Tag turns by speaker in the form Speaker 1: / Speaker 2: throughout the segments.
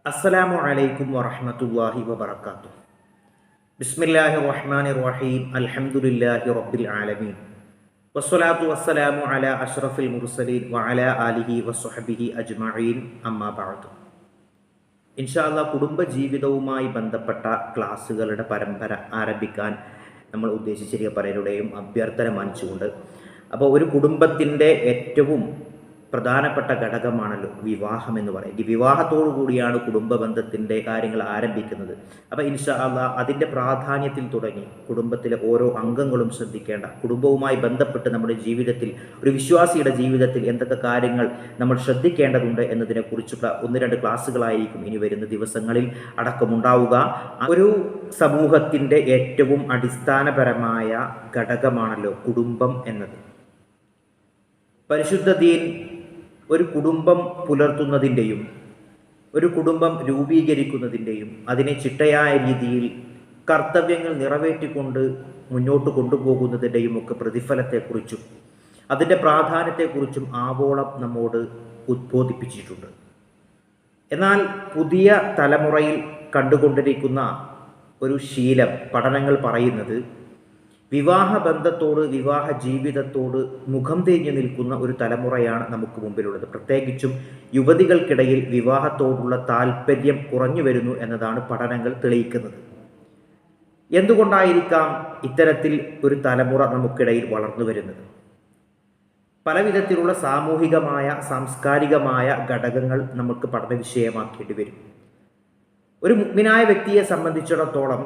Speaker 1: അസ്സലാമു അലൈക്കും വറഹ്മത്തുള്ളാഹി വബറകാതുഹു. ബിസ്മില്ലാഹിർ റഹ്മാനിർ റഹീം. അൽഹംദുലില്ലാഹി റബ്ബിൽ ആലമീൻ. വസ്സലാത്തു വസ്സലാമു അലാ അഷ്റഫിൽ മുർസലീൻ വഅലാ ആലിഹി വസ്വഹ്ബിഹി അജ്മഈൻ. അമ്മാ ബഅദ്. ഇൻഷാ അല്ലാഹ് കുടുംബ ജീവിതവുമായി ബന്ധപ്പെട്ട ക്ലാസ്സുകളുടെ പരമ്പര ആരംഭിക്കാൻ നമ്മൾ ഉദ്ദേശിച്ചിരിക്കുന്ന പലരുടെയും അഭ്യർത്ഥന മാനിച്ചുകൊണ്ട്, അപ്പോൾ ഒരു കുടുംബത്തിൻ്റെ ഏറ്റവും പ്രധാനപ്പെട്ട ഘടകമാണല്ലോ വിവാഹം എന്ന് പറയുന്നത്. ഈ വിവാഹത്തോടു കൂടിയാണ് കുടുംബ ബന്ധത്തിൻ്റെ കാര്യങ്ങൾ ആരംഭിക്കുന്നത്. അപ്പോൾ ഇൻഷാ അല്ലാഹ് അതിൻ്റെ പ്രാധാന്യത്തിൽ തുടങ്ങി കുടുംബത്തിലെ ഓരോ അംഗങ്ങളും ശ്രദ്ധിക്കേണ്ട, കുടുംബവുമായി ബന്ധപ്പെട്ട് നമ്മുടെ ജീവിതത്തിൽ, ഒരു വിശ്വാസിയുടെ ജീവിതത്തിൽ എന്തൊക്കെ കാര്യങ്ങൾ നമ്മൾ ശ്രദ്ധിക്കേണ്ടതുണ്ട് എന്നതിനെക്കുറിച്ചുള്ള 1-2 ക്ലാസ്സുകളായിരിക്കും ഇനി വരുന്ന ദിവസങ്ങളിൽ അടക്കമുണ്ടാവുക. ഒരു സമൂഹത്തിൻ്റെ ഏറ്റവും അടിസ്ഥാനപരമായ ഘടകമാണല്ലോ കുടുംബം എന്നത്. പരിശുദ്ധ ദീൻ ഒരു കുടുംബം പുലർത്തുന്നതിൻ്റെയും ഒരു കുടുംബം രൂപീകരിക്കുന്നതിൻ്റെയും അതിനെ ചിട്ടയായ രീതിയിൽ കർത്തവ്യങ്ങൾ നിറവേറ്റിക്കൊണ്ട് മുന്നോട്ട് കൊണ്ടുപോകുന്നതിൻ്റെയും ഒക്കെ പ്രതിഫലത്തെക്കുറിച്ചും അതിൻ്റെ പ്രാധാന്യത്തെക്കുറിച്ചും ആവോളം നമ്മോട് ഉദ്ബോധിപ്പിച്ചിട്ടുണ്ട്. എന്നാൽ പുതിയ തലമുറയിൽ കണ്ടുകൊണ്ടിരിക്കുന്ന ഒരു ശീലം പഠനങ്ങൾ പറയുന്നത്, വിവാഹബന്ധത്തോട്, വിവാഹ ജീവിതത്തോട് മുഖം തിരിഞ്ഞു നിൽക്കുന്ന ഒരു തലമുറയാണ് നമുക്ക് മുമ്പിലുള്ളത്. പ്രത്യേകിച്ചും യുവതികൾക്കിടയിൽ വിവാഹത്തോടുള്ള താല്പര്യം കുറഞ്ഞു വരുന്നു എന്നതാണ് പഠനങ്ങൾ തെളിയിക്കുന്നത്. എന്തുകൊണ്ടായിരിക്കാം ഇത്തരത്തിൽ ഒരു തലമുറ നമുക്കിടയിൽ വളർന്നു വരുന്നത്? പല വിധത്തിലുള്ള സാമൂഹികമായ, സാംസ്കാരികമായ ഘടകങ്ങൾ നമുക്ക് പഠന വിഷയമാക്കേണ്ടി വരും. ഒരു മുഅ്മിനായ വ്യക്തിയെ സംബന്ധിച്ചിടത്തോളം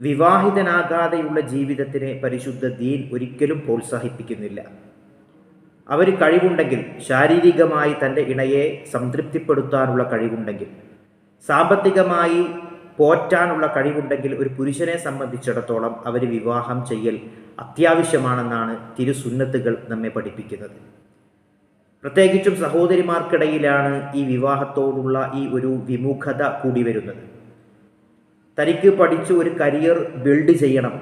Speaker 1: വിവാഹിതനാകാതെയുള്ള ജീവിതത്തിനെ പരിശുദ്ധ ദീൻ ഒരിക്കലും പ്രോത്സാഹിപ്പിക്കുന്നില്ല. അവർ കഴിവുണ്ടെങ്കിൽ, ശാരീരികമായി തൻ്റെ ഇണയെ സംതൃപ്തിപ്പെടുത്താനുള്ള കഴിവുണ്ടെങ്കിൽ, സാമ്പത്തികമായി പോറ്റാനുള്ള കഴിവുണ്ടെങ്കിൽ, ഒരു പുരുഷനെ സംബന്ധിച്ചിടത്തോളം അവർ വിവാഹം ചെയ്യൽ അത്യാവശ്യമാണെന്നാണ് തിരുസുന്നത്തുകൾ നമ്മെ പഠിപ്പിക്കുന്നത്. പ്രത്യേകിച്ചും സഹോദരിമാർക്കിടയിലാണ് ഈ വിവാഹത്തോടുള്ള ഈ ഒരു വിമുഖത കൂടി വരുന്നത്. തനിക്ക് പഠിച്ച് ഒരു കരിയർ ബിൽഡ് ചെയ്യണം,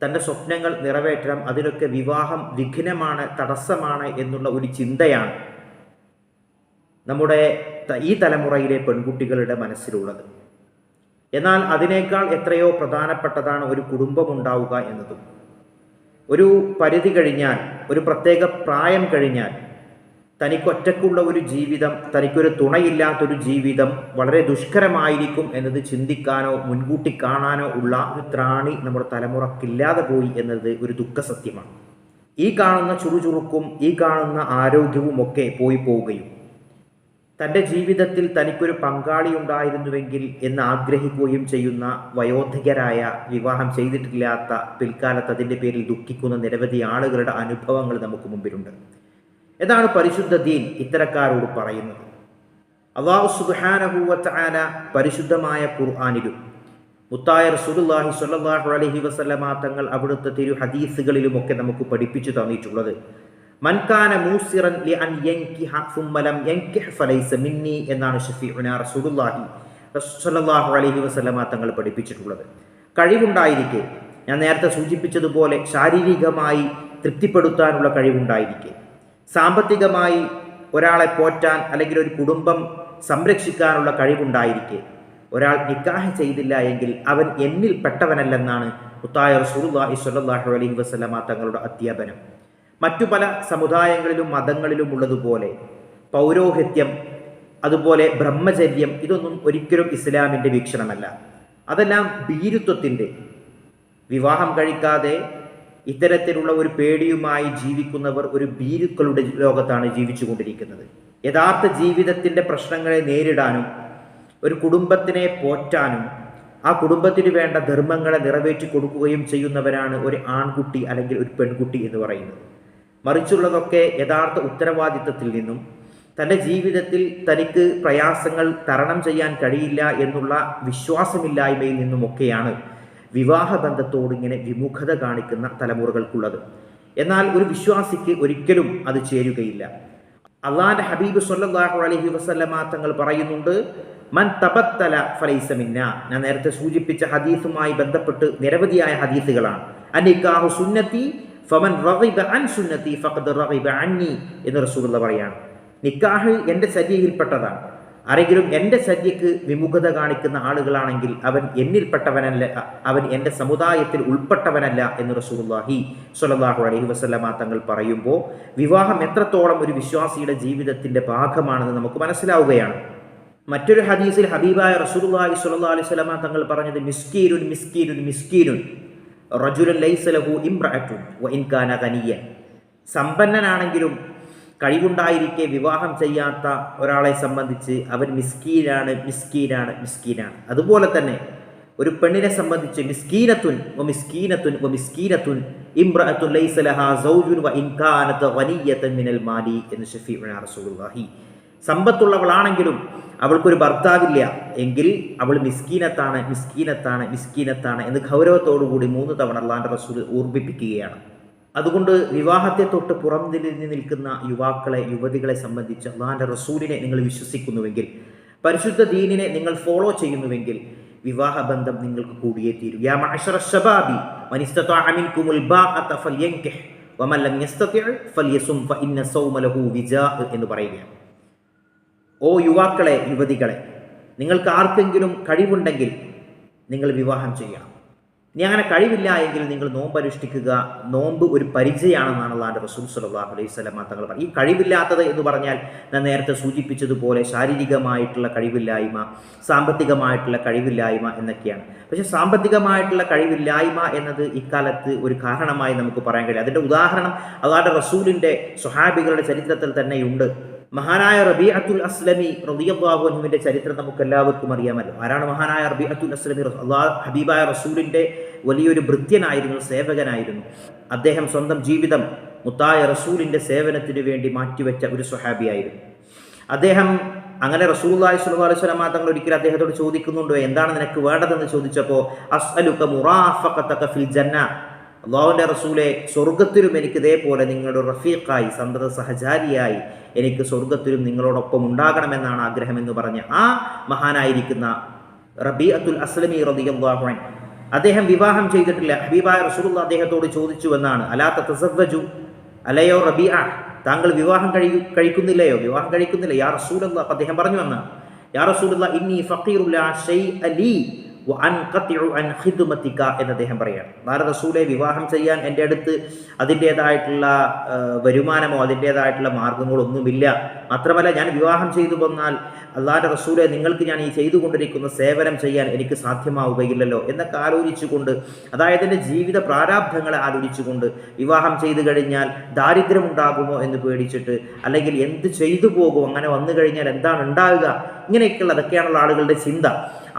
Speaker 1: തൻ്റെ സ്വപ്നങ്ങൾ നിറവേറ്റണം, അതിനൊക്കെ വിവാഹം വിഘ്നമാണ്, തടസ്സമാണ് എന്നുള്ള ഒരു ചിന്തയാണ് നമ്മുടെ ഈ തലമുറയിലെ പെൺകുട്ടികളുടെ മനസ്സിലുള്ളത്. എന്നാൽ അതിനേക്കാൾ എത്രയോ പ്രധാനപ്പെട്ടതാണ് ഒരു കുടുംബം ഉണ്ടാവുക എന്നതും. ഒരു പരിധി കഴിഞ്ഞാൽ, ഒരു പ്രത്യേക പ്രായം കഴിഞ്ഞാൽ തനിക്കൊറ്റക്കുള്ള ഒരു ജീവിതം, തനിക്കൊരു തുണയില്ലാത്തൊരു ജീവിതം വളരെ ദുഷ്കരമായിരിക്കും എന്നത് ചിന്തിക്കാനോ മുൻകൂട്ടി കാണാനോ ഉള്ള ഒരു ത്രാണി നമ്മുടെ തലമുറക്കില്ലാതെ പോയി എന്നത് ഒരു ദുഃഖസത്യമാണ്. ഈ കാണുന്ന ചുറുചുറുക്കും ഈ കാണുന്ന ആരോഗ്യവും ഒക്കെ പോവുകയും തൻ്റെ ജീവിതത്തിൽ തനിക്കൊരു പങ്കാളി ഉണ്ടായിരുന്നുവെങ്കിൽ എന്ന് ആഗ്രഹിക്കുകയും ചെയ്യുന്ന വയോധികരായ, വിവാഹം ചെയ്തിട്ടില്ലാത്ത, പിൽക്കാലത്ത് അതിൻ്റെ പേരിൽ ദുഃഖിക്കുന്ന നിരവധി ആളുകളുടെ അനുഭവങ്ങൾ നമുക്ക് മുമ്പിലുണ്ട്. എന്താണ് പരിശുദ്ധ ദീൻ ഇത്തരക്കാരോട് പറയുന്നത്? അല്ലാഹു സുബ്ഹാനഹു വ തആല പരിശുദ്ധമായ ഖുർആനിലും മുത്തായ റസൂലുള്ളാഹി സ്വല്ലല്ലാഹു അലൈഹി വസല്ലമ തങ്ങൾ അവിടുത്തെ തിരു ഹദീസുകളിലുമൊക്കെ നമുക്ക് പഠിപ്പിച്ചു തന്നിട്ടുള്ളത്, മൻ കാന മൂസിറൻ ലി അൻ യൻകിഹ സുമ്മ ലം യൻകിഹ് ഫലൈസ മിന്നി എന്നാണ് ഷഫീഉനാ റസൂലുള്ളാഹി സ്വല്ലല്ലാഹു അലൈഹി വസല്ലമ തങ്ങൾ പഠിപ്പിച്ചിട്ടുള്ളത്. കഴിവുണ്ടായിരിക്കെ, ഞാൻ നേരത്തെ സൂചിപ്പിച്ചതുപോലെ ശാരീരികമായി തൃപ്തിപ്പെടുത്താനുള്ള കഴിവുണ്ടായിരിക്കെ, സാമ്പത്തികമായി ഒരാളെ പോറ്റാൻ അല്ലെങ്കിൽ ഒരു കുടുംബം സംരക്ഷിക്കാനുള്ള കഴിവുണ്ടായിരിക്കെ ഒരാൾ നിക്കാഹ് ചെയ്തില്ല എങ്കിൽ അവൻ എന്നിൽ പെട്ടവനല്ലെന്നാണ് മുത്തായ റസൂലുള്ളാഹി സ്വല്ലല്ലാഹു അലൈഹി വസല്ലമ തങ്ങളുടെ അധ്യാപനം. മറ്റു പല സമുദായങ്ങളിലും മതങ്ങളിലും ഉള്ളതുപോലെ പൗരോഹിത്യം, അതുപോലെ ബ്രഹ്മചര്യം, ഇതൊന്നും ഒരിക്കലും ഇസ്ലാമിൻ്റെ വീക്ഷണമല്ല. അതെല്ലാം ഭീരുത്വത്തിൻ്റെ, വിവാഹം കഴിക്കാതെ ഇത്തരത്തിലുള്ള ഒരു പേടിയുമായി ജീവിക്കുന്നവർ ഒരു ഭീരുക്കളുടെ ലോകത്താണ് ജീവിച്ചു കൊണ്ടിരിക്കുന്നത്. യഥാർത്ഥ ജീവിതത്തിൻ്റെ പ്രശ്നങ്ങളെ നേരിടാനും ഒരു കുടുംബത്തിനെ പോറ്റാനും ആ കുടുംബത്തിന് വേണ്ട ധർമ്മങ്ങളെ നിറവേറ്റി കൊടുക്കുകയും ചെയ്യുന്നവരാണ് ഒരു ആൺകുട്ടി അല്ലെങ്കിൽ ഒരു പെൺകുട്ടി എന്ന് പറയുന്നത്. മറിച്ചുള്ളതൊക്കെ യഥാർത്ഥ ഉത്തരവാദിത്തത്തിൽ നിന്നും തൻ്റെ ജീവിതത്തിൽ തനിക്ക് പ്രയാസങ്ങൾ തരണം ചെയ്യാൻ കഴിയില്ല എന്നുള്ള വിശ്വാസമില്ലായ്മയിൽ നിന്നുമൊക്കെയാണ് വിവാഹബന്ധത്തോട് ഇങ്ങനെ വിമുഖത കാണിക്കുന്ന തലമുറകൾക്കുള്ളത്. എന്നാൽ ഒരു വിശ്വാസിക്ക് ഒരിക്കലും അത് ചേരുകയില്ല. അള്ളാഹുവിൻ്റെ ഹബീബ് സ്വല്ലല്ലാഹു അലൈഹി വസല്ലമ തങ്ങൾ പറയുന്നുണ്ട്, മൻ തബത്തല ഫലൈസ മിന്നാ. ഞാൻ നേരത്തെ സൂചിപ്പിച്ച ഹദീസുമായി ബന്ധപ്പെട്ട് നിരവധിയായ ഹദീസുകളാണ്. അനിക്കാഹു സുന്നത്തി ഫമൻ റഗിബ അൻ സുന്നത്തി ഫഖദ് റഗിബ അന്നി എന്ന് റസൂലുള്ളാഹി പറയാണ്. നിക്കാഹ് എൻ്റെ ചര്യയിൽപ്പെട്ടതാണ്, ആരെങ്കിലും എൻ്റെ ചര്യക്ക് വിമുഖത കാണിക്കുന്ന ആളുകളാണെങ്കിൽ അവൻ എന്നിൽപ്പെട്ടവനല്ല, അവൻ എൻ്റെ സമുദായത്തിൽ ഉൾപ്പെട്ടവനല്ല എന്ന് റസൂലുള്ളാഹി സ്വല്ലല്ലാഹു അലൈഹി വസല്ലമ തങ്ങൾ പറയുമ്പോൾ വിവാഹം എത്രത്തോളം ഒരു വിശ്വാസിയുടെ ജീവിതത്തിൻ്റെ ഭാഗമാണെന്ന് നമുക്ക് മനസ്സിലാവുകയാണ്. മറ്റൊരു ഹദീസിൽ ഹബീബായ റസൂലുള്ളാഹി സ്വല്ലല്ലാഹു അലൈഹി വസല്ലമ തങ്ങൾ പറഞ്ഞത് മിസ്കീനുൻ മിസ്കീനുൻ മിസ്കീനുൻ റജുലുൻ ലൈസ ലഹു ഇംറഅത്തുൻ വ ഇൻ കാന ഗനിയൻ. സമ്പന്നനാണെങ്കിലും കഴിവുണ്ടായിരിക്കെ വിവാഹം ചെയ്യാത്ത ഒരാളെ സംബന്ധിച്ച് അവൻ മിസ്കീനാണ് മിസ്കീനാണ് മിസ്കീനാണ്. അതുപോലെ തന്നെ ഒരു പെണ്ണിനെ സംബന്ധിച്ച് മിസ്കീനത്തുൻ വ മിസ്കീനത്തുൻ വ മിസ്കീനത്തുൻ ഇംറഅത്തുൻ ലൈസ ലഹാ സൗജുൻ വ ഇൻ കാനത ഗനിയതൻ മിനൽ മാലി എന്ന് ശഫീഉനാ റസൂലുള്ളാഹി. സമ്പത്തുള്ളവളാണെങ്കിലും അവൾക്കൊരു ഭർത്താവില്ല എങ്കിൽ അവൾ മിസ്കീനത്താണ് മിസ്കീനത്താണ് മിസ്കീനത്താണ് എന്ന് ഗൗരവത്തോടുകൂടി 3 തവണ അല്ലാഹുവിൻ്റെ റസൂൽ ഓർമ്മിപ്പിക്കുകയാണ്. അതുകൊണ്ട് വിവാഹത്തെ തൊട്ട് പുറംതിരിഞ്ഞ് നിൽക്കുന്ന യുവാക്കളെ, യുവതികളെ സംബന്ധിച്ച് അല്ലാഹുവിൻ്റെ റസൂലിനെ നിങ്ങൾ വിശ്വസിക്കുന്നുവെങ്കിൽ, പരിശുദ്ധ ദീനിനെ നിങ്ങൾ ഫോളോ ചെയ്യുന്നുവെങ്കിൽ വിവാഹബന്ധം നിങ്ങൾക്ക് കൂടിയേ തീരൂ. യാ മഅശറ ശബാബി മൻ ഇസ്തതഅ മിൻകുമുൽ ബാഅത ഫൽയൻകിഹ് വമൻ ലം യസ്തതി' ഫൽയസും ഫഇന്ന സൗമ ലഹു വിജാഅ് എന്ന് പറയുകയാണ്. ഓ യുവാക്കളെ, യുവതികളെ, നിങ്ങൾക്ക് ആർക്കെങ്കിലും കഴിവുണ്ടെങ്കിൽ നിങ്ങൾ വിവാഹം ചെയ്യണം. ഇനി അങ്ങനെ കഴിവില്ല എങ്കിൽ നിങ്ങൾ നോമ്പ് അനുഷ്ഠിക്കുക. നോമ്പ് ഒരു പരിചയമാണെന്നാണ് അല്ലാഹുവിൻ്റെ റസൂൽ സ്വല്ലല്ലാഹു അലൈഹി വസല്ലമ തങ്ങൾ പറഞ്ഞത്. ഈ കഴിവില്ലാത്തത് എന്ന് പറഞ്ഞാൽ ഞാൻ നേരത്തെ സൂചിപ്പിച്ചതുപോലെ ശാരീരികമായിട്ടുള്ള കഴിവില്ലായ്മ, സാമ്പത്തികമായിട്ടുള്ള കഴിവില്ലായ്മ എന്നൊക്കെയാണ്. പക്ഷേ സാമ്പത്തികമായിട്ടുള്ള കഴിവില്ലായ്മ എന്നത് ഇക്കാലത്ത് ഒരു കാരണമായി നമുക്ക് പറയാൻ കഴിയും. അതിൻ്റെ ഉദാഹരണം അല്ലാഹുവിൻ്റെ റസൂലിൻ്റെ സ്വഹാബികളുടെ ചരിത്രത്തിൽ തന്നെയുണ്ട്. മഹാനായ റബീഅത്തുൽ അസ്ലമി റളിയല്ലാഹു അൻഹുവിൻ്റെ ചരിത്രം നമുക്ക് എല്ലാവർക്കും അറിയാമല്ലോ. ആരാണ് മഹാനായ റബീഅത്തുൽ അസ്ലമി? ഹബീബായ റസൂലിൻ്റെ വലിയൊരു ഭൃത്യനായിരുന്നു, സേവകനായിരുന്നു. അദ്ദേഹം സ്വന്തം ജീവിതം മുത്തായ റസൂലിൻ്റെ സേവനത്തിന് വേണ്ടി മാറ്റിവെച്ച ഒരു സ്വഹാബിയായിരുന്നു. അദ്ദേഹം അങ്ങനെ റസൂലുള്ളാഹി സ്വല്ലല്ലാഹു അലൈഹി വസല്ലം തങ്ങൾ ഒരിക്കലും അദ്ദേഹത്തോട് ചോദിക്കുന്നുണ്ടോ, എന്താണ് നിനക്ക് വേണ്ടതെന്ന് ചോദിച്ചപ്പോൾ അസ്അലുക മുറാഫഖതക ഫിൽ ജന്ന, അല്ലാഹുവിൻ്റെ റസൂലെ, സ്വർഗത്തിലും എനിക്ക് ഇതേപോലെ നിങ്ങളുടെ റഫീഖായി, സന്തത സഹചാരിയായി എനിക്ക് സ്വർഗത്തിലും നിങ്ങളോടൊപ്പം ഉണ്ടാകണമെന്നാണ് ആഗ്രഹമെന്ന് പറഞ്ഞ് ആ മഹാനായിരിക്കുന്ന റബീഅത്തുൽ അസ്ലമി റളിയല്ലാഹു അൻഹു അദ്ദേഹം വിവാഹം ചെയ്തിട്ടില്ല. ഹബീബായ റസൂലുള്ളാഹി അദ്ദേഹത്തോട് ചോദിച്ചു എന്നാണ്, അലാ തതസവ്വജു, അലയോ റബീഅ, താങ്കൾ വിവാഹം കഴിക്കുന്നില്ലയോ, വിവാഹം കഴിക്കുന്നില്ല യാ റസൂലല്ലാഹ്. അദ്ദേഹം പറഞ്ഞു എന്നാണ്, യാ റസൂലല്ലാഹ് ഇന്നി ഫഖീറു ലാ ശൈഅ ലീ വ അൻഖതിഉ അൻ ഖിദ്മതിക എന്ന് അദ്ദേഹം പറയാണ്. അല്ലാഹുവിൻ്റെ റസൂലെ, വിവാഹം ചെയ്യാൻ എൻ്റെ അടുത്ത് അതിൻ്റേതായിട്ടുള്ള വരുമാനമോ അതിൻ്റേതായിട്ടുള്ള മാർഗങ്ങളൊന്നുമില്ല. മാത്രമല്ല ഞാൻ വിവാഹം ചെയ്തു വന്നാൽ അല്ലാഹുവിൻ്റെ റസൂലെ, നിങ്ങൾക്ക് ഞാൻ ഈ ചെയ്തുകൊണ്ടിരിക്കുന്ന സേവനം ചെയ്യാൻ എനിക്ക് സാധ്യമാവുകയില്ലല്ലോ എന്നൊക്കെ ആലോചിച്ചുകൊണ്ട്, അതായത് എൻ്റെ ജീവിത പ്രാരാബ്ധങ്ങളെ ആലോചിച്ചുകൊണ്ട്, വിവാഹം ചെയ്തു കഴിഞ്ഞാൽ ദാരിദ്ര്യമുണ്ടാകുമോ എന്ന് പേടിച്ചിട്ട്, അല്ലെങ്കിൽ എന്ത് ചെയ്തു പോകും, അങ്ങനെ വന്നു കഴിഞ്ഞാൽ എന്താണ് ഉണ്ടാവുക, ഇങ്ങനെയൊക്കെയുള്ളതൊക്കെയാണുള്ള ആളുകളുടെ ചിന്ത.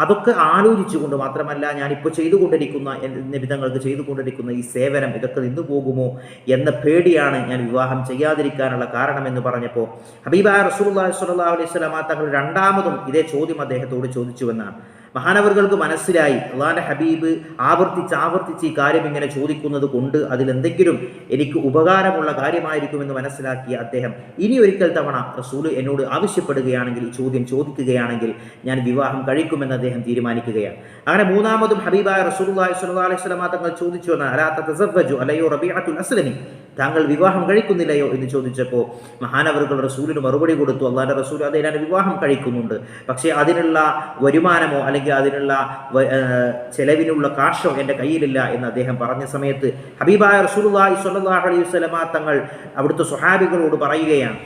Speaker 1: അതൊക്കെ ആലോചിച്ചുകൊണ്ട് മാത്രമല്ല, ഞാനിപ്പോൾ ചെയ്തുകൊണ്ടിരിക്കുന്ന നിബിധങ്ങൾക്ക് ചെയ്തുകൊണ്ടിരിക്കുന്ന ഈ സേവനം ഇതൊക്കെ നിന്നു പോകുമോ എന്ന പേടിയാണ് ഞാൻ വിവാഹം ചെയ്യാതിരിക്കാനുള്ള കാരണമെന്ന് പറഞ്ഞപ്പോൾ ഹബീബായ റസൂലുള്ളാഹി സ്വല്ലല്ലാഹു അലൈഹി വസല്ലം തങ്ങൾ രണ്ടാമതും ഇതേ ചോദ്യം അദ്ദേഹത്തോട് ചോദിച്ചുവെന്നാണ്. മഹാനവറുകൾക്ക് മനസ്സിലായി അല്ലാഹുവിൻ്റെ ഹബീബ് ആവർത്തിച്ച് ഈ കാര്യം ഇങ്ങനെ ചോദിക്കുന്നത് കൊണ്ട് അതിലെന്തെങ്കിലും എനിക്ക് ഉപകാരമുള്ള കാര്യമായിരിക്കുമെന്ന് മനസ്സിലാക്കിയ അദ്ദേഹം ഇനി ഒരിക്കൽ തവണ റസൂൽ എന്നോട് ആവശ്യപ്പെടുകയാണെങ്കിൽ, ഈ ചോദ്യം ചോദിക്കുകയാണെങ്കിൽ ഞാൻ വിവാഹം കഴിക്കുമെന്ന് അദ്ദേഹം തീരുമാനിക്കുകയാണ്. അങ്ങനെ മൂന്നാമതും ഹബീബായ റസൂലുള്ളാഹി സ്വല്ലല്ലാഹു അലൈഹി വസല്ലം തങ്ങൾ ചോദിച്ചു എന്നാണ്, അലാ തതസവ്വജു, അലയോ റബീഅത്തുൽ അസ്ലമി, താങ്കൾ വിവാഹം കഴിക്കുന്നില്ലയോ എന്ന് ചോദിച്ചപ്പോൾ മഹാനവറുകൾ റസൂലിന് മറുപടി കൊടുത്തു, അല്ലാഹുവിൻ്റെ റസൂൽ, അതെ ഞാൻ വിവാഹം കഴിക്കുന്നുണ്ട്, പക്ഷേ അതിനുള്ള വരുമാനമോ അല്ലെങ്കിൽ അതിനുള്ള ചെലവിനുള്ള കാശോ എൻ്റെ കയ്യിലില്ല എന്ന് അദ്ദേഹം പറഞ്ഞ സമയത്ത് ഹബീബായ റസൂലുള്ളാഹി സ്വല്ലല്ലാഹു അലൈഹി വസല്ലം തങ്ങൾ അവിടുത്തെ സ്വഹാബികളോട് പറയുകയാണ്,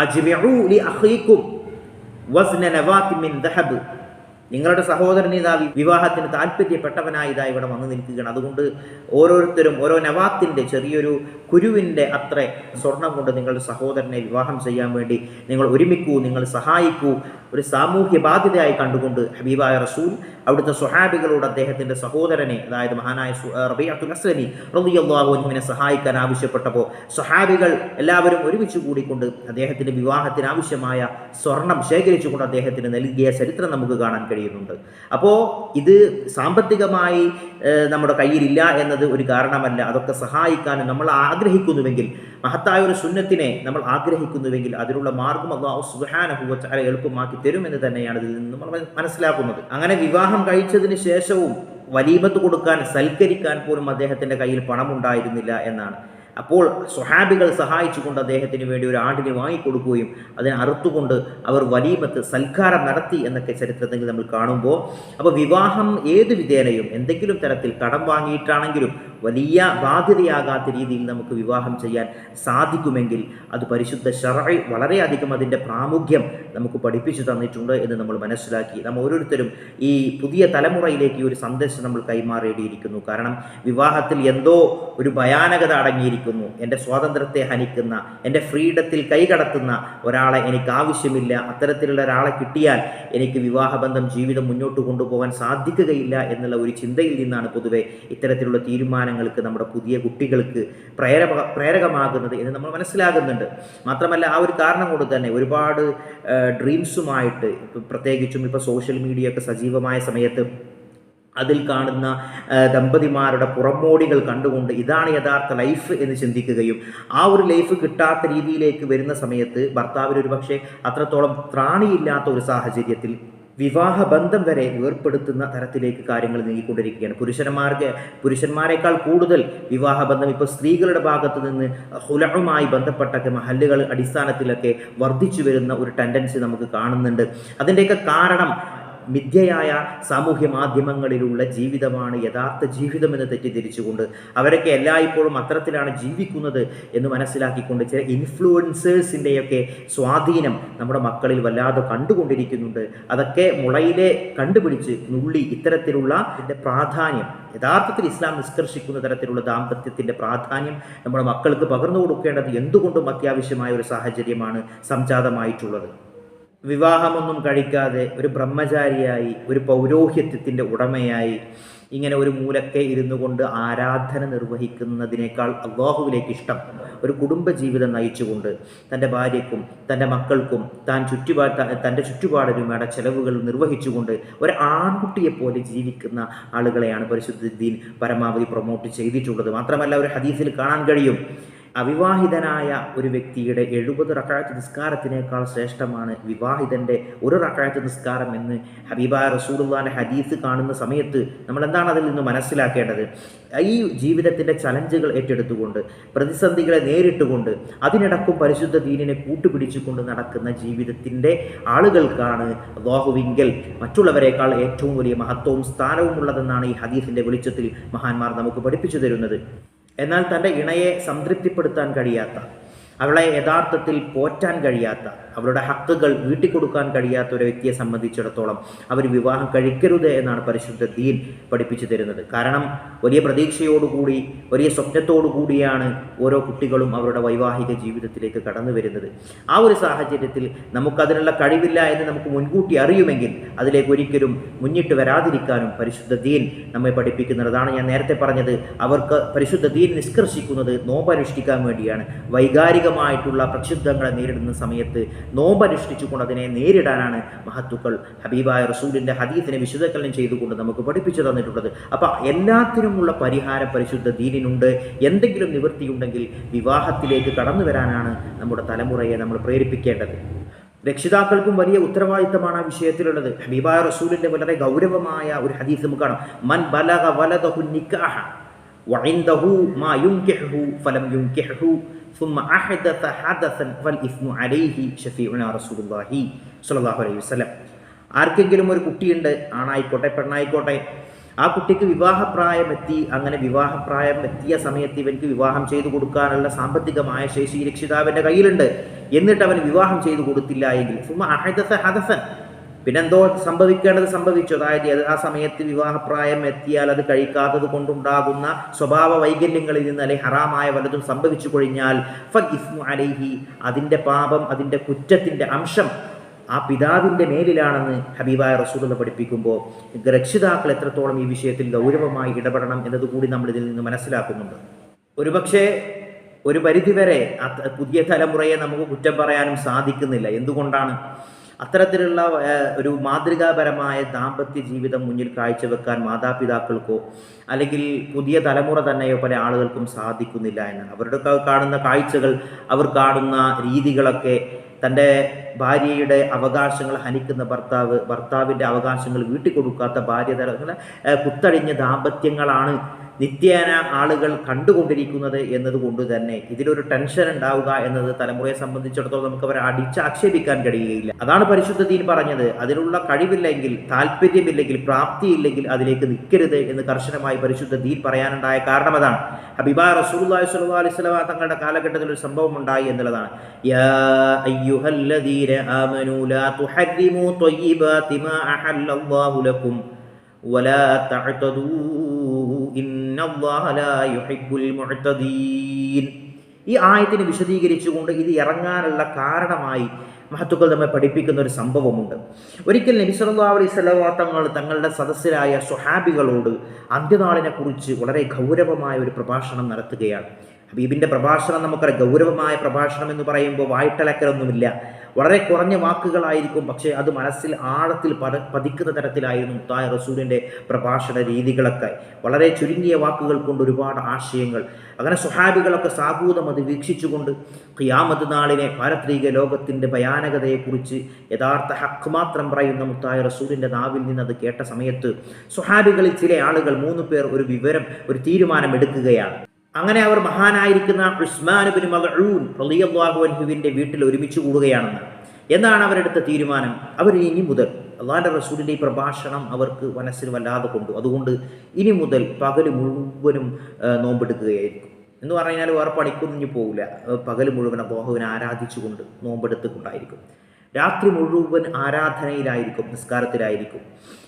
Speaker 1: അജ്മിഉ ലി അഖീകും വസ്ന നവാത്തി മിൻ ദഹബ്, നിങ്ങളുടെ സഹോദരൻ ഇതാ വിവാഹത്തിന് താല്പര്യപ്പെട്ടവനായി ഇതാ ഇവിടെ വന്നു നിൽക്കുകയാണ്. അതുകൊണ്ട് ഓരോരുത്തരും ഓരോ നവാത്തിൻ്റെ, ചെറിയൊരു കുരുവിൻ്റെ അത്ര സ്വർണം കൊണ്ട് നിങ്ങളുടെ സഹോദരനെ വിവാഹം ചെയ്യാൻ വേണ്ടി നിങ്ങൾ ഒരുമിക്കൂ, നിങ്ങൾ സഹായിക്കൂ. ഒരു സാമൂഹ്യ ബാധ്യതയായി കണ്ടുകൊണ്ട് ഹബീബായ റസൂൽ അവിടുത്തെ സ്വഹാബികളോട് അദ്ദേഹത്തിൻ്റെ സഹോദരനെ, അതായത് മഹാനായ റബീഅത്തുൽ അസ്ലമി റളിയല്ലാഹു അൻഹുവിനെ സഹായിക്കാൻ ആവശ്യപ്പെട്ടപ്പോൾ സ്വഹാബികൾ എല്ലാവരും ഒരുമിച്ച് കൂടിക്കൊണ്ട് അദ്ദേഹത്തിൻ്റെ വിവാഹത്തിന് ആവശ്യമായ സ്വർണം ശേഖരിച്ചുകൊണ്ട് അദ്ദേഹത്തിന് നൽകിയ ചരിത്രം നമുക്ക് കാണാൻ കഴിയുന്നുണ്ട്. അപ്പോൾ ഇത് സാമ്പത്തികമായി നമ്മുടെ കയ്യിലില്ല എന്നത് ഒരു കാരണമല്ല. അതൊക്കെ സഹായിക്കാനും നമ്മൾ ആഗ്രഹിക്കുന്നുവെങ്കിൽ, മഹത്തായ ഒരു സുന്നത്തിനെ നമ്മൾ ആഗ്രഹിക്കുന്നുവെങ്കിൽ അതിനുള്ള മാർഗം അല്ലാഹു സുബ്ഹാനഹു വ തആല എളുപ്പമാക്കി തരുമെന്ന് തന്നെയാണ് ഇതിൽ നിന്ന് നമ്മൾ മനസ്സിലാക്കുന്നത്. അങ്ങനെ വിവാഹം കഴിച്ചതിന് ശേഷവും വലീമത്ത് കൊടുക്കാൻ, സൽക്കരിക്കാൻ പോലും അദ്ദേഹത്തിൻ്റെ കയ്യിൽ പണമുണ്ടായിരുന്നില്ല എന്നാണ്. അപ്പോൾ സ്വഹാബികൾ സഹായിച്ചുകൊണ്ട് അദ്ദേഹത്തിന് വേണ്ടി ഒരു ആടിനെ വാങ്ങിക്കൊടുക്കുകയും അതിനെ അറുത്തുകൊണ്ട് അവർ വലീമത്ത് സൽക്കാരം നടത്തി എന്നൊക്കെ ചരിത്രത്തിൽ നമ്മൾ കാണുമ്പോൾ, അപ്പോൾ വിവാഹം ഏത് വിധേനയും എന്തെങ്കിലും തരത്തിൽ കടം വാങ്ങിയിട്ടാണെങ്കിലും വലിയ ബാധ്യതയാകാത്ത രീതിയിൽ നമുക്ക് വിവാഹം ചെയ്യാൻ സാധിക്കുമെങ്കിൽ അത് പരിശുദ്ധ ശർഅ് വളരെയധികം അതിൻ്റെ പ്രാമുഖ്യം നമുക്ക് പഠിപ്പിച്ചു തന്നിട്ടുണ്ട് എന്ന് നമ്മൾ മനസ്സിലാക്കി നാം ഓരോരുത്തരും ഈ പുതിയ തലമുറയിലേക്ക് ഈ ഒരു സന്ദേശം നമ്മൾ കൈമാറേണ്ടിയിരിക്കുന്നു. കാരണം വിവാഹത്തിൽ എന്തോ ഒരു ഭയാനകത അടങ്ങിയിരിക്കുന്നു. എൻ്റെ സ്വാതന്ത്ര്യത്തെ ഹനിക്കുന്ന, എൻ്റെ ഫ്രീഡത്തിൽ കൈകടത്തുന്ന ഒരാളെ എനിക്ക് ആവശ്യമില്ല, അത്തരത്തിലുള്ള ഒരാളെ കിട്ടിയാൽ എനിക്ക് വിവാഹബന്ധം ജീവിതം മുന്നോട്ട് കൊണ്ടുപോകാൻ സാധിക്കുകയില്ല എന്നുള്ള ഒരു ചിന്തയിൽ നിന്നാണ് പൊതുവെ ഇത്തരത്തിലുള്ള തീരുമാനങ്ങൾക്ക് നമ്മുടെ പുതിയ കുട്ടികൾക്ക് പ്രേരകമാകുന്നത് എന്ന് നമ്മൾ മനസ്സിലാകുന്നുണ്ട്. മാത്രമല്ല ആ ഒരു കാരണം കൊണ്ട് തന്നെ ഒരുപാട് ഡ്രീംസുമായിട്ട് പ്രത്യേകിച്ചും ഇപ്പോൾ സോഷ്യൽ മീഡിയ ഒക്കെ സജീവമായ സമയത്ത് അതിൽ കാണുന്ന ദമ്പതിമാരുടെ പുറമോടികൾ കണ്ടുകൊണ്ട് ഇതാണ് യഥാർത്ഥ ലൈഫ് എന്ന് ചിന്തിക്കുകയും ആ ഒരു ലൈഫ് കിട്ടാത്ത രീതിയിലേക്ക് വരുന്ന സമയത്ത് ഭർത്താവിന് ഒരു പക്ഷേ അത്രത്തോളം ത്രാണിയില്ലാത്ത ഒരു സാഹചര്യത്തിൽ വിവാഹബന്ധം വരെ ഏർപ്പെടുത്തുന്ന തരത്തിലേക്ക് കാര്യങ്ങൾ നീങ്ങിക്കൊണ്ടിരിക്കുകയാണ്. പുരുഷന്മാരെക്കാൾ കൂടുതൽ വിവാഹബന്ധം ഇപ്പോൾ സ്ത്രീകളുടെ ഭാഗത്തു നിന്ന് ഹുലഹുമായി ബന്ധപ്പെട്ടൊക്കെ മഹല്ലുകൾ അടിസ്ഥാനത്തിലൊക്കെ വർദ്ധിച്ചു വരുന്ന ഒരു ടെൻഡൻസി നമുക്ക് കാണുന്നുണ്ട്. അതിൻ്റെയൊക്കെ കാരണം മിഥ്യയായ സാമൂഹ്യ മാധ്യമങ്ങളിലുള്ള ജീവിതമാണ് യഥാർത്ഥ ജീവിതമെന്ന് തെറ്റിദ്ധരിച്ചുകൊണ്ട് അവരൊക്കെ എല്ലായ്പ്പോഴും അത്തരത്തിലാണ് ജീവിക്കുന്നത് എന്ന് മനസ്സിലാക്കിക്കൊണ്ട് ചില ഇൻഫ്ലുവൻസേഴ്സിൻ്റെയൊക്കെ സ്വാധീനം നമ്മുടെ മക്കളിൽ വല്ലാതെ കണ്ടുകൊണ്ടിരിക്കുന്നുണ്ട്. അതൊക്കെ മുളയിലെ കണ്ടുപിടിച്ച് നുള്ളി ഇത്തരത്തിലുള്ള ഇതിൻ്റെ പ്രാധാന്യം, യഥാർത്ഥത്തിൽ ഇസ്ലാം നിഷ്കർഷിക്കുന്ന തരത്തിലുള്ള ദാമ്പത്യത്തിൻ്റെ പ്രാധാന്യം നമ്മുടെ മക്കൾക്ക് പകർന്നു കൊടുക്കേണ്ടത് എന്തുകൊണ്ടും അത്യാവശ്യമായ ഒരു സാഹചര്യമാണ് സംജാതമായിട്ടുള്ളത്. വിവാഹമൊന്നും കഴിക്കാതെ ഒരു ബ്രഹ്മചാരിയായി ഒരു പൗരോഹിത്യത്തിൻ്റെ ഉടമയായി ഇങ്ങനെ ഒരു മൂലക്കെ ഇരുന്നു കൊണ്ട് ആരാധന നിർവഹിക്കുന്നതിനേക്കാൾ അല്ലാഹുവിലേക്ക് ഇഷ്ടം ഒരു കുടുംബജീവിതം നയിച്ചുകൊണ്ട് തൻ്റെ ഭാര്യയ്ക്കും തൻ്റെ മക്കൾക്കും തൻ്റെ ചുറ്റുപാടിനുമേടെ ചെലവുകൾ നിർവഹിച്ചുകൊണ്ട് ഒരു ആൺകുട്ടിയെപ്പോലെ ജീവിക്കുന്ന ആളുകളെയാണ് പരിശുദ്ധ ദീൻ പരമാവധി പ്രൊമോട്ട് ചെയ്തിട്ടുള്ളത്. മാത്രമല്ല ഒരു ഹദീസിൽ കാണാൻ കഴിയും, അവിവാഹിതനായ ഒരു വ്യക്തിയുടെ 70 റക്അത്ത് നിസ്കാരത്തിനേക്കാൾ ശ്രേഷ്ഠമാണ് വിവാഹിതൻ്റെ ഒരു റക്അത്ത് നിസ്കാരം എന്ന് ഹബീബായ റസൂലുള്ളാഹിന്റെ ഹദീസ് കാണുന്ന സമയത്ത് നമ്മൾ എന്താണ് അതിൽ നിന്ന് മനസ്സിലാക്കേണ്ടത്? ഈ ജീവിതത്തിൻ്റെ ചലഞ്ചുകൾ ഏറ്റെടുത്തുകൊണ്ട് പ്രതിസന്ധികളെ നേരിട്ടുകൊണ്ട് അതിനിടക്കും പരിശുദ്ധ ദീനിനെ കൂട്ടുപിടിച്ചുകൊണ്ട് നടക്കുന്ന ജീവിതത്തിൻ്റെ ആളുകൾക്കാണ് അല്ലാഹുവിങ്കൽ മറ്റുള്ളവരെക്കാൾ ഏറ്റവും വലിയ മഹത്വവും സ്ഥാനവും ഉള്ളതെന്നാണ് ഈ ഹദീസിൻ്റെ വെളിച്ചത്തിൽ മഹാന്മാർ നമുക്ക് പഠിപ്പിച്ചു തരുന്നത്. എന്നാൽ തൻ്റെ ഇണയെ സംതൃപ്തിപ്പെടുത്താൻ കഴിയാത്ത, അവളെ യഥാർത്ഥത്തിൽ പോറ്റാൻ കഴിയാത്ത, അവരുടെ ഹക്കുകൾ വീട്ടിക്കൊടുക്കാൻ കഴിയാത്ത ഒരു വ്യക്തിയെ സംബന്ധിച്ചിടത്തോളം അവർ വിവാഹം കഴിക്കരുത് എന്നാണ് പരിശുദ്ധ ദീൻ പഠിപ്പിച്ചു തരുന്നത്. കാരണം വലിയ പ്രതീക്ഷയോടുകൂടി വലിയ സ്വപ്നത്തോടു കൂടിയാണ് ഓരോ കുട്ടികളും അവരുടെ വൈവാഹിക ജീവിതത്തിലേക്ക് കടന്നു വരുന്നത്. ആ ഒരു സാഹചര്യത്തിൽ നമുക്കതിനുള്ള കഴിവില്ല എന്ന് നമുക്ക് മുൻകൂട്ടി അറിയുമെങ്കിൽ അതിലേക്ക് ഒരിക്കലും മുന്നിട്ട് വരാതിരിക്കാനും പരിശുദ്ധ ദീൻ നമ്മെ പഠിപ്പിക്കുന്നത്. അതാണ് ഞാൻ നേരത്തെ പറഞ്ഞത്, അവർക്ക് പരിശുദ്ധ ദീൻ നിഷ്കർഷിക്കുന്നത് നോമ്പനുഷ്ഠിക്കാൻ വേണ്ടിയാണ്. വൈകാരികമായിട്ടുള്ള പ്രക്ഷുബ്ധങ്ങളെ നേരിടുന്ന സമയത്ത് നോമ്പനുഷ്ഠിച്ചുകൊണ്ട് അതിനെ നേരിടാനാണ് മഹത്തുക്കൾ ഹബീബായ റസൂലിൻ്റെ ഹദീസിനെ വിശദീകരണം ചെയ്തുകൊണ്ട് നമുക്ക് പഠിപ്പിച്ചു തന്നിട്ടുള്ളത്. അപ്പം എല്ലാത്തിനുമുള്ള പരിഹാരം പരിശുദ്ധ ദീനിനുണ്ട്. എന്തെങ്കിലും നിവൃത്തിയുണ്ടെങ്കിൽ വിവാഹത്തിലേക്ക് കടന്നു വരാനാണ് നമ്മുടെ തലമുറയെ നമ്മൾ പ്രേരിപ്പിക്കേണ്ടത്. രക്ഷിതാക്കൾക്കും വലിയ ഉത്തരവാദിത്തമാണ് ആ വിഷയത്തിലുള്ളത്. ഹബീബായ റസൂലിൻ്റെ വളരെ ഗൗരവമായ ഒരു ഹദീസ് നമുക്ക് കാണാം, മൻ ബലഗ വലദഹു നിക്കാഹ വഇൻദഹു മാ യുൻകിഹു ഫലം യുൻകിഹു ثم أحدث حدثا فالإثم عليه شفيعنا رسول الله صلى الله عليه وسلم. ആർക്കെങ്കിലും ഒരു കുട്ടിയുണ്ട്, ആണായിക്കോട്ടെ പെണ്ണായിക്കോട്ടെ, ആ കുട്ടിക്ക് വിവാഹപ്രായം എത്തി. അങ്ങനെ വിവാഹപ്രായം എത്തിയ സമയത്ത് ഇവർക്ക് വിവാഹം ചെയ്തു കൊടുക്കാനുള്ള സാമ്പത്തികമായ ശേഷി രക്ഷിതാവിൻ്റെ കയ്യിലുണ്ട്. എന്നിട്ട് അവൻ വിവാഹം ചെയ്തു കൊടുത്തില്ല എങ്കിൽ ثم أحدث حدثا, പിന്നെന്തോ സംഭവിക്കേണ്ടത് സംഭവിച്ചു. അതായത് ആ സമയത്ത് വിവാഹപ്രായം എത്തിയാൽ അത് കഴിക്കാത്തത് കൊണ്ടുണ്ടാകുന്ന സ്വഭാവ വൈകല്യങ്ങളിൽ നിന്ന് അല്ലെങ്കിൽ ഹറാമായ വല്ലതും സംഭവിച്ചു കഴിഞ്ഞാൽ ഫൽ ഇസ്മു അലൈഹി, അതിൻ്റെ പാപം, അതിൻ്റെ കുറ്റത്തിൻ്റെ അംശം ആ പിതാവിൻ്റെ മേലിലാണെന്ന് ഹബീബായ റസൂലുള്ളാഹി പഠിപ്പിക്കുമ്പോൾ രക്ഷിതാക്കൾ എത്രത്തോളം ഈ വിഷയത്തിൽ ഗൗരവമായി ഇടപെടണം എന്നതുകൂടി നമ്മൾ ഇതിൽ നിന്ന് മനസ്സിലാക്കുന്നുണ്ട്. ഒരുപക്ഷെ ഒരു പരിധിവരെ പുതിയ തലമുറയെ നമുക്ക് കുറ്റം പറയാനും സാധിക്കുന്നില്ല. എന്തുകൊണ്ടാണ്? അത്തരത്തിലുള്ള ഒരു മാതൃകാപരമായ ദാമ്പത്യ ജീവിതം മുന്നിൽ കാഴ്ചവെക്കാൻ മാതാപിതാക്കൾക്കോ അല്ലെങ്കിൽ പുതിയ തലമുറ തന്നെയോ പല ആളുകൾക്കും സാധിക്കുന്നില്ല എന്നാണ്. അവരുടെ കാണുന്ന കാഴ്ചകൾ, അവർ കാണുന്ന രീതികളൊക്കെ തൻ്റെ ഭാര്യയുടെ അവകാശങ്ങൾ ഹനിക്കുന്ന ഭർത്താവിൻ്റെ അവകാശങ്ങൾ വീട്ടിക്കൊടുക്കാത്ത ഭാര്യ, കുത്തഴിഞ്ഞ ദാമ്പത്യങ്ങളാണ് നിത്യേന ആളുകൾ കണ്ടുകൊണ്ടിരിക്കുന്നത് എന്നതുകൊണ്ട് തന്നെ ഇതിലൊരു ടെൻഷൻ ഉണ്ടാവുക എന്നത് തലമുറയെ സംബന്ധിച്ചിടത്തോളം നമുക്ക് അവരെ ആക്ഷേപിക്കാൻ കഴിയുകയില്ല. അതാണ് പരിശുദ്ധ ദീൻ പറഞ്ഞത്. അതിനുള്ള കഴിവില്ലെങ്കിൽ, താല്പര്യമില്ലെങ്കിൽ, പ്രാപ്തിയില്ലെങ്കിൽ അതിലേക്ക് നിൽക്കരുത് എന്ന് കർശനമായി പരിശുദ്ധ ദീൻ പറയാനുണ്ടായ കാരണം അതാണ്. ഹബീബായ റസൂലുള്ളാഹി സ്വല്ലല്ലാഹു അലൈഹി വസല്ലം തങ്ങളുടെ കാലഘട്ടത്തിൽ ഒരു സംഭവം ഉണ്ടായി എന്നുള്ളതാണ്. യാ അയ്യുഹല്ലദീന ആമനൂ ലാ തുഹർരിമൂ ത്വയ്യിബാതി മാ അഹല്ലല്ലാഹു ലക്കും വലാ തഅതദൂ ഇന്നല്ലാഹ ലാ യുഹിബ്ബുൽ മുഅ്തദീൻ. ഈ ആയത്തിനെ വിശദീകരിച്ചുകൊണ്ട് ഇത് ഇറങ്ങാനുള്ള കാരണമായി മഹത്തുക്കൾ നമ്മെ പഠിപ്പിക്കുന്ന ഒരു സംഭവമുണ്ട്. ഒരിക്കൽ നബി സല്ലല്ലാഹു അലൈഹി വസല്ലം തങ്ങളുടെ സദസ്യരായ സ്വഹാബികളോട് അന്ത്യനാളിനെ കുറിച്ച് വളരെ ഗൗരവമായ ഒരു പ്രഭാഷണം നടത്തുകയാണ്. ഹബീബിൻ്റെ പ്രഭാഷണം നമുക്കറിയാം. ഗൗരവമായ പ്രഭാഷണം എന്ന് പറയുമ്പോൾ വായിട്ടലക്കലൊന്നുമില്ല, വളരെ കുറഞ്ഞ വാക്കുകളായിരിക്കും. പക്ഷേ അത് മനസ്സിൽ ആഴത്തിൽ പതിക്കുന്ന തരത്തിലായിരുന്നു മുത്തായ റസൂലിൻ്റെ പ്രഭാഷണ രീതികളൊക്കെ. വളരെ ചുരുങ്ങിയ വാക്കുകൾ കൊണ്ട് ഒരുപാട് ആശയങ്ങൾ. അങ്ങനെ സ്വഹാബികളൊക്കെ സാഹൂതം അത് വീക്ഷിച്ചുകൊണ്ട് ഖിയാമത്ത് നാളിനെ, പാരത്രിക ലോകത്തിൻ്റെ ഭയാനകതയെക്കുറിച്ച് യഥാർത്ഥ ഹക്ക് മാത്രം പറയുന്ന മുത്തായ റസൂലിൻ്റെ നാവിൽ നിന്ന് അത് കേട്ട സമയത്ത് സ്വഹാബികളിൽ ചില ആളുകൾ 3 പേർ ഒരു തീരുമാനം എടുക്കുകയാണ്. അങ്ങനെ അവർ മഹാനായിരിക്കുന്ന ഉസ്മാൻ ഇബ്നു മദ്ഊൻ റളിയല്ലാഹു അൻഹുവിൻ്റെ വീട്ടിൽ ഒരുമിച്ച് കൂടുകയാണെന്ന്. എന്താണ് അവരെടുത്ത തീരുമാനം? അവർ ഇനി മുതൽ അള്ളാഹുവിൻ്റെ റസൂലിൻ്റെ ഈ പ്രഭാഷണം അവർക്ക് മനസ്സിൽ വല്ലാതെ കൊണ്ടു. അതുകൊണ്ട് ഇനി മുതൽ പകൽ മുഴുവനും നോമ്പെടുക്കുകയായിരിക്കും. എന്ന് പറഞ്ഞു കഴിഞ്ഞാൽ വേറെ പണിക്കൊന്നും പോകില്ല. പകൽ മുഴുവൻ അല്ലാഹുവിനെ ആരാധിച്ചുകൊണ്ട് നോമ്പെടുത്തുകൊണ്ടായിരിക്കും. രാത്രി മുഴുവൻ ആരാധനയിലായിരിക്കും, നിസ്കാരത്തിലായിരിക്കും.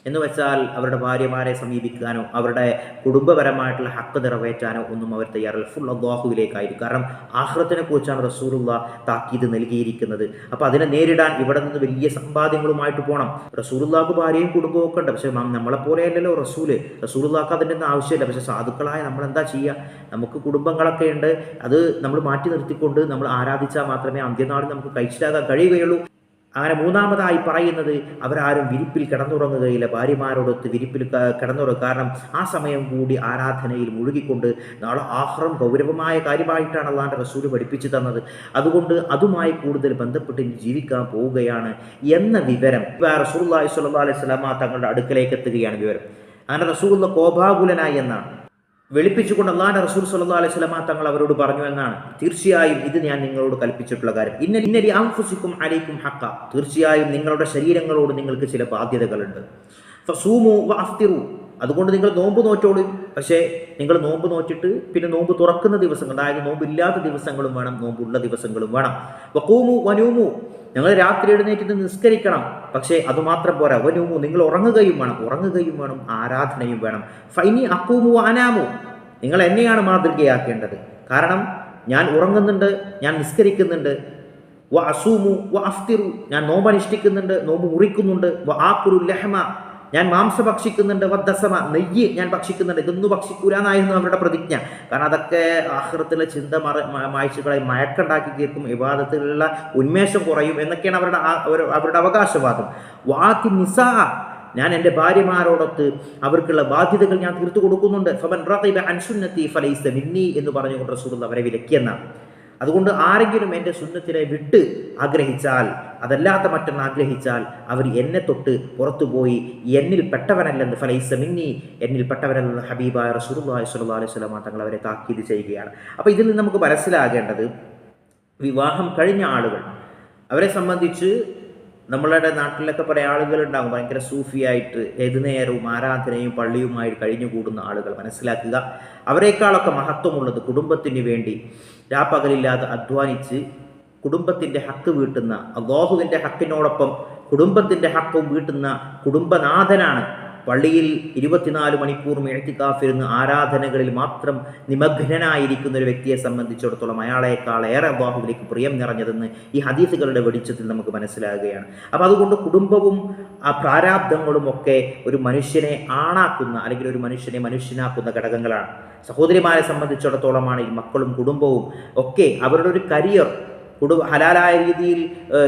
Speaker 1: എന്ന് വെച്ചാൽ അവരുടെ ഭാര്യമാരെ സമീപിക്കാനോ അവരുടെ കുടുംബപരമായിട്ടുള്ള ഹക്ക് നിറവേറ്റാനോ ഒന്നും അവർ തയ്യാറല്ല. ഫുൾ അല്ലാഹുവിലേക്കായിരിക്കും. കാരണം ആഖിറത്തിനെ കുറിച്ചാണ് റസൂലുള്ളാഹ് താക്കീത് നൽകിയിരിക്കുന്നത്. അപ്പോൾ അതിനെ നേരിടാൻ ഇവിടെ നിന്ന് വലിയ സമ്പാദ്യങ്ങളുമായിട്ട് പോകണം. റസൂലുള്ളാഹ്ക്ക് ഭാര്യയും കുടുംബവും ഒക്കെ ഉണ്ട്. പക്ഷേ നമ്മളെപ്പോലെയല്ലല്ലോ റസൂലുള്ളാഹ്ക്ക് അതിൻ്റെ ഒന്നും ആവശ്യമില്ല. പക്ഷേ സാധുക്കളായ നമ്മളെന്താ ചെയ്യുക? നമുക്ക് കുടുംബങ്ങളൊക്കെ ഉണ്ട്. അത് നമ്മൾ മാറ്റി നിർത്തിക്കൊണ്ട് നമ്മൾ ആരാധിച്ചാൽ മാത്രമേ അന്ത്യനാളിൽ നമുക്ക് കഴിച്ചിലാകാൻ കഴിയുകയുള്ളൂ. അങ്ങനെ മൂന്നാമതായി പറയുന്നത് അവരാരും വിരിപ്പിൽ കിടന്നുറങ്ങുകയില്ല. ഭാര്യമാരോടൊത്ത് വിരിപ്പിൽ കിടന്നുറങ്ങുക. കാരണം ആ സമയം കൂടി ആരാധനയിൽ മുഴുകിക്കൊണ്ട് നാളെ ആഖിറം ഗൗരവമായ കാര്യമായിട്ടാണ് അല്ലാഹുവിൻ്റെ റസൂൽ പഠിപ്പിച്ചു തന്നത്. അതുകൊണ്ട് അതുമായി കൂടുതൽ ബന്ധപ്പെട്ട് ജീവിക്കാൻ പോവുകയാണ് എന്ന വിവരം റസൂലുള്ളാഹി സ്വല്ലല്ലാഹു അലൈഹി വസല്ലം തങ്ങളുടെ അടുക്കലേക്ക് എത്തുകയാണ് വിവരം. അങ്ങനെ റസൂലുള്ളാഹി കോപാകുലനായി എന്നാണ് വെളുപ്പിച്ചുകൊണ്ട് അല്ലാഹുവിൻ്റെ റസൂൽ സ്വല്ലല്ലാഹു അലൈഹി വസല്ലം തങ്ങൾ അവരോട് പറഞ്ഞു എന്നാണ്. തീർച്ചയായും ഇത് ഞാൻ നിങ്ങളോട് കൽപ്പിച്ചിട്ടുള്ള കാര്യം. ഇന്നലി അൻഫുസിക്കും അലൈക്കും ഹഖ. തീർച്ചയായും നിങ്ങളുടെ ശരീരങ്ങളോട് നിങ്ങൾക്ക് ചില ബാധ്യതകളുണ്ട്. ഫസൂമു വഅഫ്തിറു. അതുകൊണ്ട് നിങ്ങൾ നോമ്പ് നോറ്റോളൂ. പക്ഷേ നിങ്ങൾ നോമ്പ് നോറ്റിട്ട് പിന്നെ നോമ്പ് തുറക്കുന്ന ദിവസങ്ങൾ, അതായത് നോമ്പില്ലാത്ത ദിവസങ്ങളും വേണം, നോമ്പുള്ള ദിവസങ്ങളും വേണം. വഖൂമു വനൂമു. നിങ്ങൾ രാത്രി എഴുന്നേറ്റിട്ട് നിസ്കരിക്കണം. പക്ഷേ അതുമാത്രം പോരാ. വനൂമു. നിങ്ങൾ ഉറങ്ങുകയും വേണം, ആരാധനയും വേണം. ഫൈനി അഖൂമു അനാമു. നിങ്ങൾ എന്നെയാണ് മാതൃകയാക്കേണ്ടത്. കാരണം ഞാൻ ഉറങ്ങുന്നുണ്ട്, ഞാൻ നിസ്കരിക്കുന്നുണ്ട്. വ അസൂമു വ അഫ്തിറു. ഞാൻ നോമ്പ് അനുഷ്ഠിക്കുന്നുണ്ട്, നോമ്പ് മുറിക്കുന്നുണ്ട്. വ ആകുലു ലഹമ. ഞാൻ മാംസം ഭക്ഷിക്കുന്നുണ്ട്. വദ്ദസമ. നെയ്യ് ഞാൻ ഭക്ഷിക്കുന്നുണ്ട്. ഇതൊന്നും ഭക്ഷിക്കൂല എന്നായിരുന്നു അവരുടെ പ്രതിജ്ഞ. കാരണം അതൊക്കെ ആഖിറത്തിലെ ചിന്ത മായ്ച്ചുകളെ മയക്കുണ്ടാക്കി തീർക്കും, ഇബാദത്തിലുള്ള ഉന്മേഷം കുറയും എന്നൊക്കെയാണ് അവരുടെ അവകാശവാദം. വാത്തി നിസാ. ഞാൻ എൻ്റെ ഭാര്യമാരോടൊത്ത് അവർക്കുള്ള ബാധ്യതകൾ ഞാൻ തീർത്തു കൊടുക്കുന്നുണ്ട്. ഫമൻ റഗിബ അൻ സുന്നത്തി ഫലൈസ മിന്നി എന്ന് പറഞ്ഞുകൊണ്ട് റസൂലുള്ളാഹി അവരെ വിലക്കിയെന്നാണ്. അതുകൊണ്ട് ആരെങ്കിലും എൻ്റെ സുന്നത്തിനെ വിട്ട് ആഗ്രഹിച്ചാൽ, അതല്ലാത്ത മറ്റൊന്ന് ആഗ്രഹിച്ചാൽ അവർ എന്നെ തൊട്ട് പുറത്തുപോയി എന്നിൽ പെട്ടവനല്ലെന്ന് ഫലൈസ മിന്നി, എന്നിൽ പെട്ടവനല്ലെന്ന് ഹബീബായ റസൂലുള്ളാഹി സ്വല്ലല്ലാഹു അലൈഹി വസല്ലം തങ്ങൾ അവരെ താക്കീത് ചെയ്യുകയാണ്. അപ്പോൾ ഇതിൽ നിന്ന് നമുക്ക് മനസ്സിലാകേണ്ടത്, വിവാഹം കഴിഞ്ഞ ആളുകൾ അവരെ സംബന്ധിച്ച് നമ്മളുടെ നാട്ടിലൊക്കെ പല ആളുകളുണ്ടാകും ഭയങ്കര സൂഫിയായിട്ട് ഏതു നേരവും ആരാധനയും പള്ളിയുമായിട്ട് കഴിഞ്ഞുകൂടുന്ന ആളുകൾ. മനസ്സിലാക്കുക, അവരെക്കാളൊക്കെ മഹത്വമുള്ളത് കുടുംബത്തിന് വേണ്ടി രാപ്പകലില്ലാതെ അധ്വാനിച്ച് കുടുംബത്തിൻ്റെ ഹക്ക് വീട്ടുന്ന, അല്ലാഹുവിൻ്റെ ഹക്കിനോടൊപ്പം കുടുംബത്തിൻ്റെ ഹക്കും വീട്ടുന്ന കുടുംബനാഥനാണ്. പള്ളിയിൽ 24 മണിക്കൂറും ഇഅ്തികാഫിരുന്ന് ആരാധനകളിൽ മാത്രം നിമഗ്നനായിരിക്കുന്ന ഒരു വ്യക്തിയെ സംബന്ധിച്ചിടത്തോളം അയാളെക്കാൾ ഏറെ അല്ലാഹുവിലേക്ക് പ്രിയം നിറഞ്ഞതെന്ന് ഈ ഹദീസുകളുടെ വെളിച്ചത്തിൽ നമുക്ക് മനസ്സിലാകുകയാണ്. അപ്പോൾ അതുകൊണ്ട് കുടുംബവും ആ പ്രാരാബ്ദങ്ങളും ഒക്കെ ഒരു മനുഷ്യനെ ആണാക്കുന്ന, അല്ലെങ്കിൽ ഒരു മനുഷ്യനെ മനുഷ്യനാക്കുന്ന ഘടകങ്ങളാണ്. സഹോദരിമാരെ സംബന്ധിച്ചിടത്തോളമാണ് ഈ മക്കളും കുടുംബവും ഒക്കെ അവരുടെ ഒരു കരിയർ ഹലാലായ രീതിയിൽ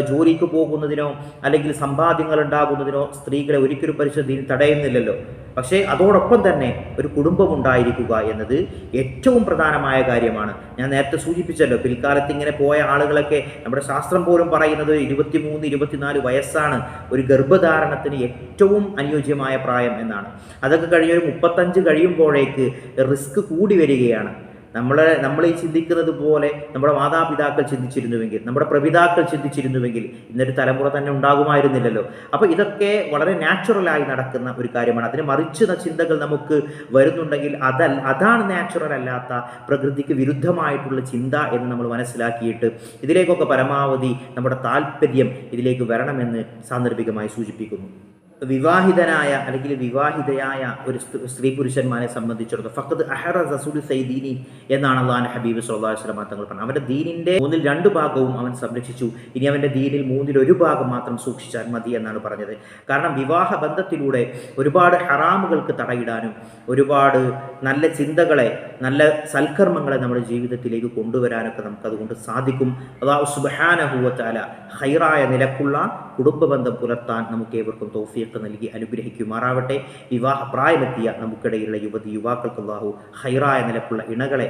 Speaker 1: ജോലിക്ക് പോകുന്നതിനോ അല്ലെങ്കിൽ സമ്പാദ്യങ്ങൾ ഉണ്ടാകുന്നതിനോ സ്ത്രീകളെ ഒരിക്കലും പരിശുദ്ധ ദീൻ തടയുന്നില്ലല്ലോ. പക്ഷേ അതോടൊപ്പം തന്നെ ഒരു കുടുംബം ഉണ്ടായിരിക്കുക എന്നത് ഏറ്റവും പ്രധാനമായ കാര്യമാണ്. ഞാൻ നേരത്തെ സൂചിപ്പിച്ചല്ലോ, പിൽക്കാലത്ത് ഇങ്ങനെ പോയ ആളുകളൊക്കെ നമ്മുടെ ശാസ്ത്രം പോലും പറയുന്നത് 23-24 വയസ്സാണ് ഒരു ഗർഭധാരണത്തിന് ഏറ്റവും അനുയോജ്യമായ പ്രായം എന്നാണ്. അതൊക്കെ കഴിഞ്ഞ് ഒരു 35 കഴിയുമ്പോഴേക്ക് റിസ്ക് കൂടി വരികയാണ്. നമ്മൾ ഈ ചിന്തിക്കുന്നത് പോലെ നമ്മുടെ മാതാപിതാക്കൾ ചിന്തിച്ചിരുന്നുവെങ്കിൽ, നമ്മുടെ പ്രപിതാക്കൾ ചിന്തിച്ചിരുന്നുവെങ്കിൽ ഇന്നൊരു തലമുറ തന്നെ ഉണ്ടാകുമായിരുന്നില്ലല്ലോ. അപ്പോൾ ഇതൊക്കെ വളരെ നാച്ചുറലായി നടക്കുന്ന ഒരു കാര്യമാണ്. അതിന് മറിച്ചുള്ള ചിന്തകൾ നമുക്ക് വരുന്നുണ്ടെങ്കിൽ അതാണ് നാച്ചുറൽ അല്ലാത്ത, പ്രകൃതിക്ക് വിരുദ്ധമായിട്ടുള്ള ചിന്ത എന്ന് നമ്മൾ മനസ്സിലാക്കിയിട്ട് ഇതിലേക്കൊക്കെ പരമാവധി നമ്മുടെ താല്പര്യം ഇതിലേക്ക് വരണമെന്ന് സാന്ദർഭികമായി സൂചിപ്പിക്കുന്നു. വിവാഹിതനായ അല്ലെങ്കിൽ വിവാഹിതയായ ഒരു സ്ത്രീ പുരുഷന്മാരെ സംബന്ധിച്ചിടത്തോളം ഫഖദ് അഹറസ സുലുസൈ ദീനി എന്നാണ് അല്ലാഹുവിന്റെ ഹബീബ് സ്വല്ലല്ലാഹു അലൈഹി വസല്ലം തങ്ങൾ പറഞ്ഞത്. അവന്റെ ദീനിന്റെ 2 ഭാഗവും അവൻ സംരക്ഷിച്ചു. ഇനി അവന്റെ ദീനിൽ 1 ഭാഗം മാത്രം സൂക്ഷിച്ചാൽ മതി എന്നാണ് പറഞ്ഞത്. കാരണം വിവാഹ ബന്ധത്തിലൂടെ ഒരുപാട് ഹറാമുകൾക്ക് തടയിടാനും ഒരുപാട് നല്ല ചിന്തകളെ, നല്ല സൽക്കർമ്മങ്ങളെ നമ്മുടെ ജീവിതത്തിലേക്ക് കൊണ്ടുവരാനൊക്കെ നമുക്കതുകൊണ്ട് സാധിക്കും. അല്ലാഹു സുബ്ഹാനഹു വ തആല ഖൈറായ നിലക്കുള്ള കുടുംബ ബന്ധം പുലർത്താൻ നമുക്ക് ഏവർക്കും തൗഫീഖ് നൽകി അനുഗ്രഹിക്കുമാറാവട്ടെ. വിവാഹ പ്രായമെത്തിയ നമുക്കിടയിലുള്ള യുവതി യുവാക്കൾക്ക് അല്ലാഹു ഖൈറായ നിലക്കുള്ള ഇണകളെ,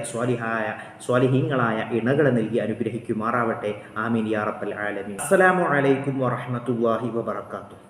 Speaker 1: സ്വാലിഹീങ്ങളായ ഇണകളെ നൽകി അനുഗ്രഹിക്കുമാറാവട്ടെ. ആമീൻ യാ റബ്ബൽ ആലമീൻ. അസ്സലാമു അലൈക്കും വറഹ്മത്തുള്ളാഹി വബറകാതുഹു.